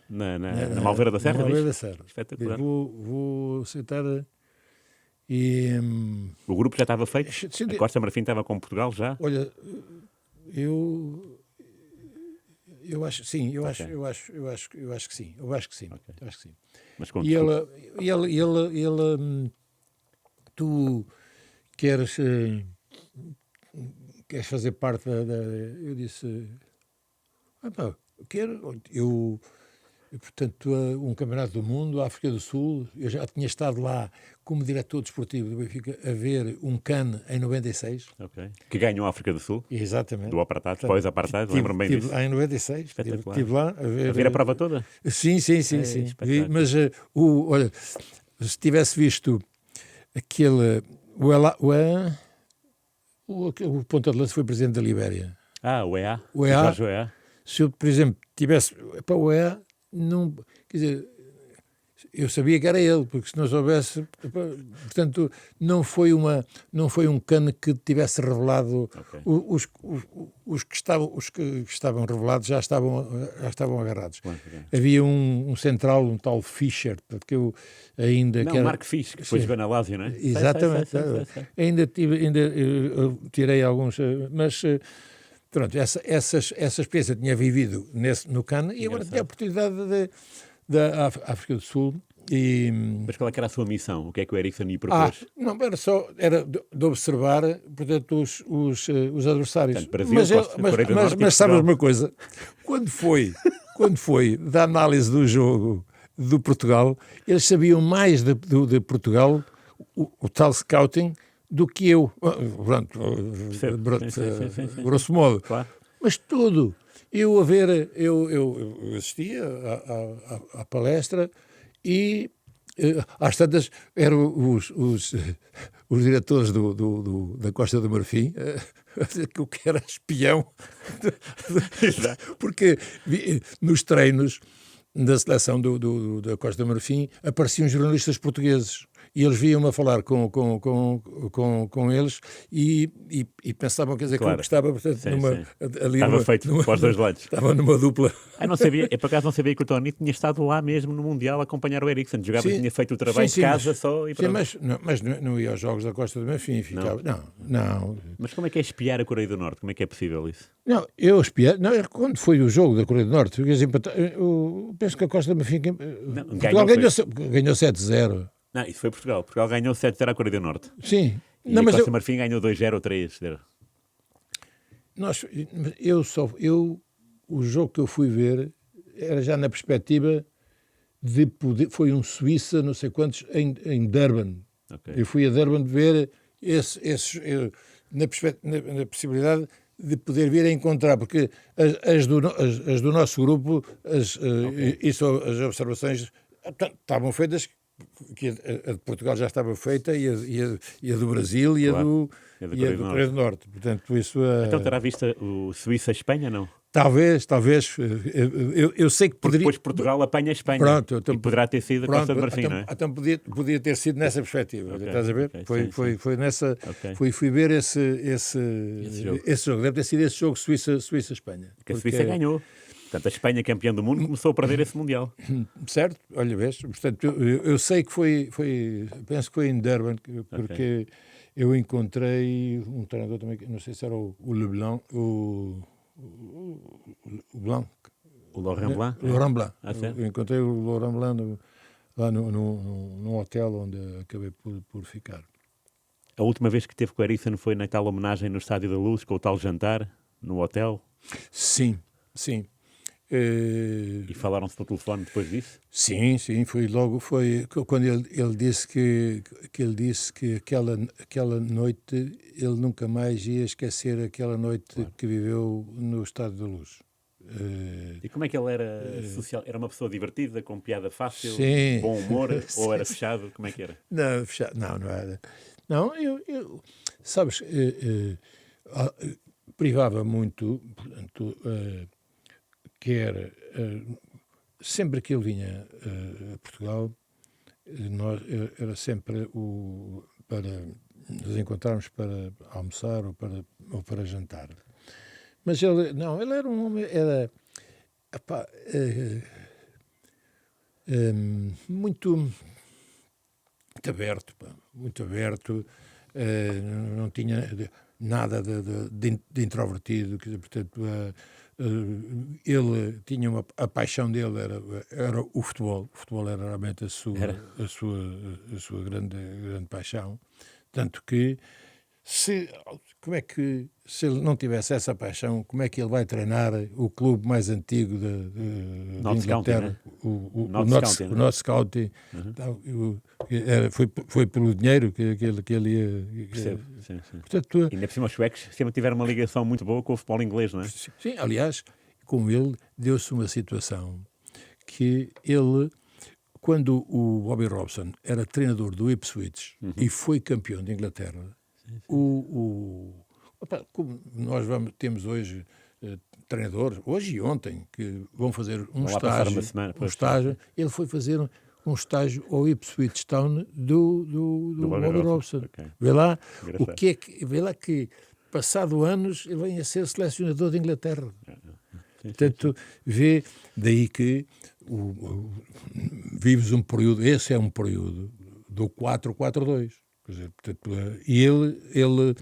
Na Malveira da Serra? Na Malveira da Serra. Espetacular. Vou aceitar. E o grupo já estava feito? A Costa Marfim estava com Portugal já? Olha, eu acho, sim, eu acho que sim. Eu acho que sim. Mas e ele tu queres fazer parte da... Eu disse: quero. portanto, um campeonato do mundo, a África do Sul. Eu já tinha estado lá como diretor desportivo do Benfica a ver um CAN em 96. Ok. Que ganhou a África do Sul, Exatamente. do apartheid, pós-apartheid, lembro-me bem disso. Estive lá em 96. Estive lá A ver a prova toda? Sim. Espetáculo. Mas, olha, se tivesse visto aquele... O ponta de lança foi presidente da Libéria. O EA. O EA. Jorge EA. Se eu, por exemplo, tivesse para o EA, não, quer dizer, eu sabia que era ele, porque se não soubesse, portanto, não foi um CAN que tivesse revelado. Ok. Os que estavam revelados já estavam agarrados. Claro. Havia um central, um tal Fischer, porque eu ainda... Não, Marco Fisch, que foi jogar na Lazio, não é? Exatamente. Sei. Ainda eu tirei alguns, mas... Pronto, essa experiência eu tinha vivido no CAN e agora tinha a oportunidade da África do Sul. Mas qual é que era a sua missão? O que é que o Eriksson lhe propôs? Não, era de observar, portanto, os adversários. Portanto, Brasil, mas sabes uma coisa? Quando foi da análise do jogo do Portugal, eles sabiam mais de Portugal, o tal scouting, do que eu, grosso modo. Claro. Mas tudo. Eu assistia à palestra e às tantas eram os diretores da Costa do Marfim a dizer que eu era espião. Porque nos treinos da seleção da Costa do Marfim apareciam jornalistas portugueses. E eles vinham-me a falar com eles e pensavam, quer dizer, claro. que eu estava, portanto, ali estava feito para os dois lados. Estava numa dupla. Não sabia, eu por acaso não sabia que o Tony tinha estado lá mesmo no Mundial a acompanhar o Eriksson. Jogava e tinha feito o trabalho de casa só e pronto. Mas não ia aos Jogos da Costa do Marfim, ficava... Não. Mas como é que é espiar a Coreia do Norte? Como é que é possível isso? Não, eu espiei... Não, quando foi o jogo da Coreia do Norte, eu penso que a Costa do Marfim... Portugal ganhou 7-0. Não, isso foi Portugal. Portugal ganhou 7-0 à Coreia do Norte. Sim. E a Costa do Marfim ganhou 2-0 ou 3-0. O jogo que eu fui ver era já na perspectiva de poder... Foi um Suíça, não sei quantos, em Durban. Okay. Eu fui a Durban ver na possibilidade de poder vir a encontrar, porque as do nosso grupo, as observações estavam feitas, que a de Portugal já estava feita e a do Brasil e claro. a do Coreia do Norte. Portanto, isso Então terá vista o Suíça-Espanha, não? Talvez. Eu sei que poderia... Depois Portugal apanha a Espanha. Pronto, e poderá ter sido a Costa do Marfim, não é? Então podia ter sido nessa perspectiva. Okay, estás a ver? Okay, foi nessa... Okay. Fui ver esse jogo. Deve ter sido esse jogo Suíça-Espanha. Porque a Suíça ganhou. Portanto, a Espanha, campeã do mundo, começou a perder esse Mundial. Certo, olha, vês. Portanto, eu sei que foi, penso que foi em Durban, porque eu encontrei um treinador também, não sei se era o Leblanc, o Blanc. O Laurent Blanc? Laurent Blanc. Eu encontrei o Laurent Blanc lá num hotel onde acabei por ficar. A última vez que teve com o Eriksson foi na tal homenagem no Estádio da Luz, com o tal jantar, no hotel? Sim. E falaram-se no telefone depois disso? Sim, foi quando ele disse que aquela noite ele nunca mais ia esquecer aquela noite que viveu no Estádio da Luz. E como é que ele era social? Era uma pessoa divertida, com piada fácil, sim. Bom humor, ou era fechado? Como é que era? Não, fechado, não era. Não, eu sabes, privava muito, portanto, sempre que ele vinha a Portugal, era sempre para nos encontrarmos para almoçar ou para jantar. Mas ele era um homem, muito aberto, muito aberto, não tinha nada de introvertido, quer dizer, portanto, ele tinha a paixão dele era o futebol. O futebol era realmente a sua grande paixão, tanto que como é que, se ele não tivesse essa paixão, como é que ele vai treinar o clube mais antigo de Notts Inglaterra, County, o Notts County? Então, foi pelo dinheiro que ele ia. Percebo, sim. Portanto, E ainda por cima os suecos sempre tiveram uma ligação muito boa com o futebol inglês, não é? sim, aliás, com ele deu-se uma situação que ele, quando o Bobby Robson era treinador do Ipswich e foi campeão de Inglaterra, como nós temos hoje treinadores, hoje e ontem, que vão fazer um estágio, ele foi fazer um estágio ao Ipswich Town do Bobby Robson. Okay. Vê lá que, passado anos, ele vem a ser selecionador de Inglaterra. Portanto, vê daí que vives um período, esse é um período do 4-4-2. E ele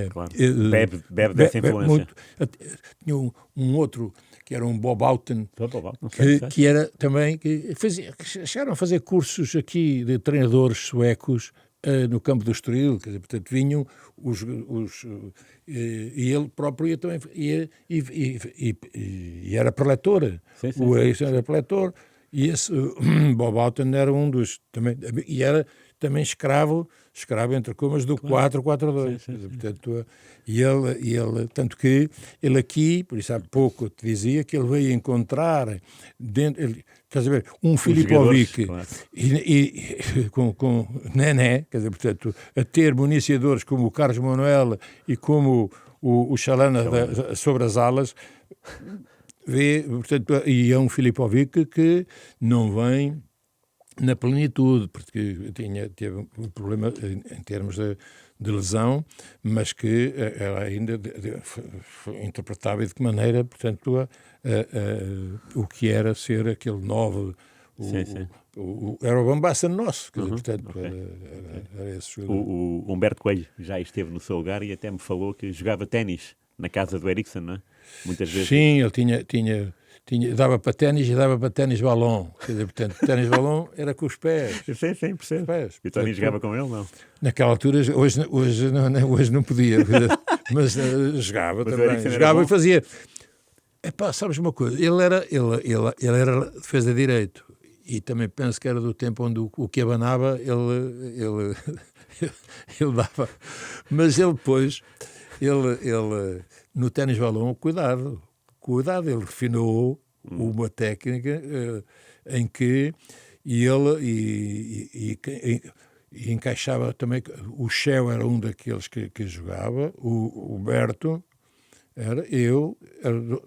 claro. Bebe dessa influência. Muito, tinha um outro que era um Bob Houghton, que era também chegaram a fazer cursos aqui de treinadores suecos no campo do Estoril, quer dizer, portanto vinham e ele próprio ia também e era preletor, o Ericsson era preletor, e esse Bob Houghton era um dos também, e era também escravo entre comas do 4-4-2. Portanto, e ele, tanto que ele aqui, por isso há pouco eu te dizia, que ele veio encontrar estás a ver, um Filipovic com Nené, quer dizer, portanto, a ter municiadores como o Carlos Manuel e como o Chalana sobre as alas, portanto, e é um Filipovic que não vem na plenitude, porque teve um problema em termos de lesão, mas que ela ainda interpretava de que maneira, portanto, o que era ser aquele novo... era o Bambassa nosso, quer dizer, portanto, era esse jogador. O Humberto Coelho já esteve no seu lugar e até me falou que jogava ténis na casa do Ericsson, não é? Muitas vezes. Sim, ele tinha dava para ténis e dava para ténis-balão. Quer dizer, portanto, ténis-balão era com os pés. Sim, percebo. E o Tony jogava com ele, não? Naquela altura, hoje não podia, mas jogava também. Jogava e fazia... Epá, sabes uma coisa? Ele era defesa de direito. E também penso que era do tempo onde o que abanava, ele dava. Mas ele depois, no ténis-balão, cuidado, ele refinou uma técnica em que ele encaixava também. O Shell era um daqueles que jogava, o Berto era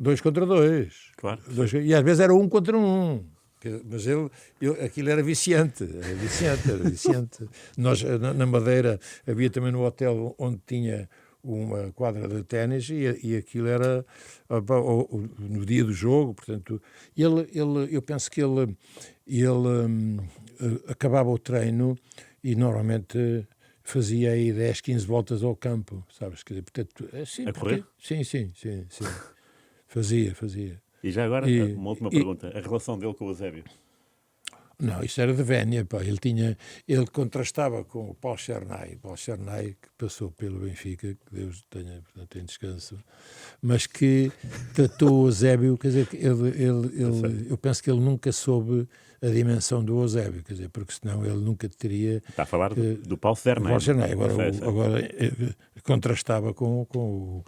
2 contra 2. Claro. E às vezes era 1 contra 1. Mas aquilo era viciante. Nós, na Madeira, havia também no hotel onde tinha uma quadra de ténis e aquilo era no dia do jogo, portanto, eu penso que ele acabava o treino e normalmente fazia aí 10, 15 voltas ao campo, sabes? Portanto, assim, correr? Sim. Fazia. E já agora, uma última pergunta. A relação dele com o Eusébio? Não, isso era de vénia, pá. Ele contrastava com o Paulo Chernay, que passou pelo Benfica, que Deus tenha, portanto, em descanso, mas que tratou o Eusébio, quer dizer, eu penso que ele nunca soube a dimensão do Eusébio, quer dizer, porque senão ele nunca teria... Está a falar do Paulo Chernay. Paulo Chernay, agora contrastava com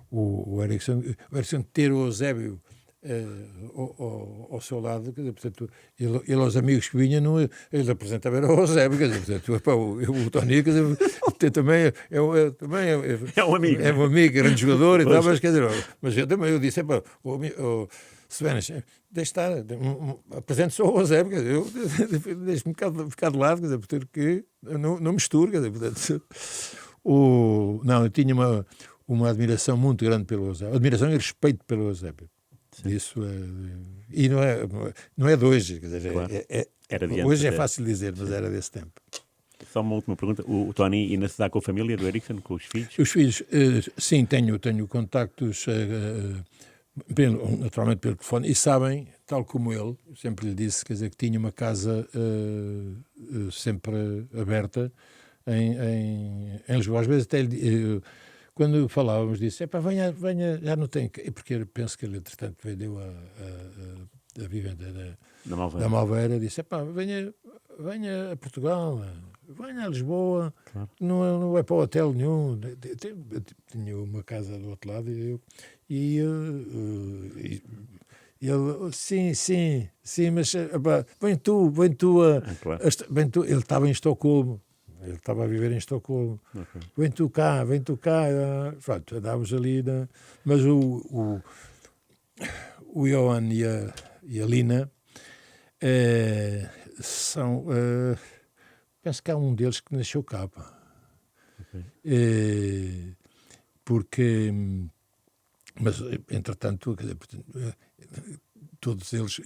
o Ericsson. O Ericsson ter o Eusébio ao seu lado, quer dizer, portanto, ele aos amigos que vinham, ele apresentava era o Eusébio, quer dizer, portanto, o Tony, quer dizer, também é um amigo. É um amigo, grande jogador e tal, mas quer dizer, mas eu disse, Svenas, deixe estar, apresente só o Eusébio, quer dizer, deixe-me ficar de lado, quer dizer, porque não misturo, quer dizer, portanto, eu tinha uma admiração muito grande pelo Eusébio, admiração e respeito pelo Eusébio. Isso e não é de hoje, quer dizer, claro. Hoje é fácil dizer, mas era desse tempo. Só uma última pergunta, o Tony ainda se dá com a família do Ericsson, com os filhos? Os filhos, sim, tenho contactos, naturalmente pelo telefone, e sabem, tal como ele, sempre lhe disse, quer dizer, que tinha uma casa sempre aberta em Lisboa. Às vezes até quando falávamos disso, venha, já não tem... Porque eu penso que ele, entretanto, vendeu a vivenda da Malveira, disse, venha a Portugal, venha a Lisboa, claro. Não é para o hotel nenhum. Tinha uma casa do outro lado e ele, sim, mas vem tu, claro. Ele estava em Estocolmo. Ele estava a viver em Estocolmo. Okay. Vem tu cá. Pronto, andávamos ali. Mas o Johan e a Lina são... penso que há um deles que nasceu cá. Okay. Porque... Mas, entretanto, todos eles...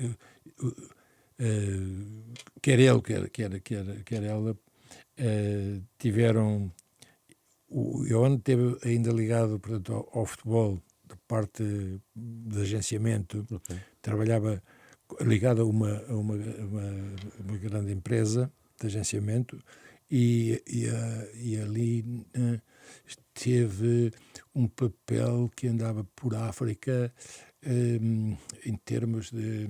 quer ele, quer ela... tiveram... O Johan esteve ainda ligado, portanto, ao futebol, da parte de agenciamento. Okay. Trabalhava ligado a uma grande empresa de agenciamento e ali teve um papel que andava por África em termos de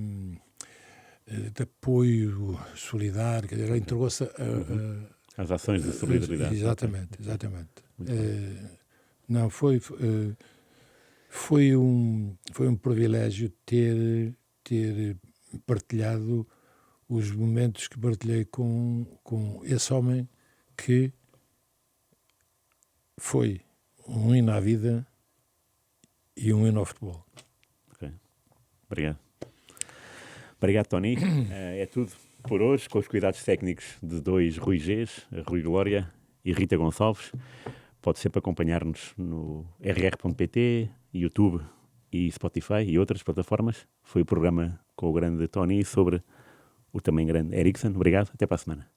apoio solidário. Quer dizer, ele entregou-se às ações de solidariedade. Exatamente. Não, foi um privilégio ter partilhado os momentos que partilhei com esse homem que foi um hino à vida e um hino ao futebol. Ok. Obrigado, Tony. É tudo por hoje, com os cuidados técnicos de dois Rui G's, Rui Glória e Rita Gonçalves. Pode sempre acompanhar-nos no rr.pt, YouTube e Spotify e outras plataformas. Foi o programa com o grande Tony sobre o também grande Ericsson. Obrigado, até para a semana.